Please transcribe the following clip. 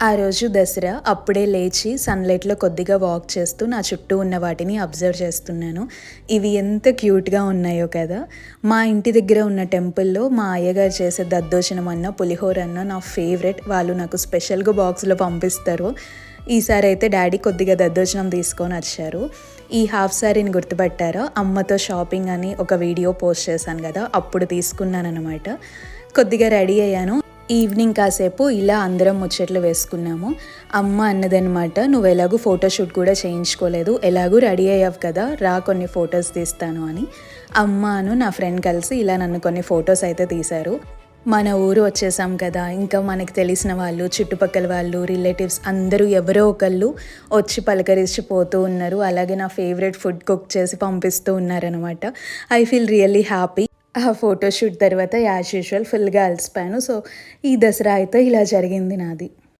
ఆ రోజు దసరా. అప్పుడే లేచి సన్‌లైట్‌లో కొద్దిగా వాక్ చేస్తూ నా చుట్టూ ఉన్న వాటిని అబ్జర్వ్ చేస్తున్నాను. ఇవి ఎంత క్యూట్‌గా ఉన్నాయో కదా! మా ఇంటి దగ్గర ఉన్న టెంపుల్‌లో మా అయ్యగారు చేసే దద్దోజనం అన్న, పులిహోర అన్న నా ఫేవరెట్. వాళ్ళు నాకు స్పెషల్‌గా బాక్స్‌లో పంపిస్తారు. ఈసారైతే డ్యాడీ కొద్దిగా దద్దోజనం తీసుకొనొచ్చారు. ఈ హాఫ్ సారీని గుర్తుపట్టారా? అమ్మతో షాపింగ్ అని ఒక వీడియో పోస్ట్ చేశాను గదా! అప్పుడు తీసుకున్నాననమాట. కొద్దిగా రెడీ అయ్యాను. ఈవినింగ్ కాసేపు ఇలా అందరం ముచ్చట్లు వేసుకున్నాము. అమ్మ అన్నదనమాట, "నువ్వెలాగూ ఫోటోషూట్ కూడా చేయించుకోలేదు. ఎలాగూ రెడీ అయ్యావు కదా! రా కొన్ని ఫోటోస్ తీస్తాను" అని. అమ్మను నా ఫ్రెండ్ కలిసి ఇలా నన్ను కొన్ని ఫోటోస్ అయితే తీశారు. మన ఊరు వచ్చేసాం కదా! ఇంకా మనకు తెలిసిన వాళ్ళు, చుట్టుపక్కల వాళ్ళు, రిలేటివ్స్ అందరూ ఎవరో ఒకళ్ళు వచ్చి పలకరించి పోతూ ఉన్నారు. అలాగే నా ఫేవరెట్ ఫుడ్ కుక్ చేసి పంపిస్తూ ఉన్నారనమాట. I feel really happy. ఆ ఫోటోషూట్ తర్వాత యాజ్ యూజువల్ ఫుల్‌గా అలసిపోయాను. సో, ఈ దసరా అయితే ఇలా జరిగింది నాది.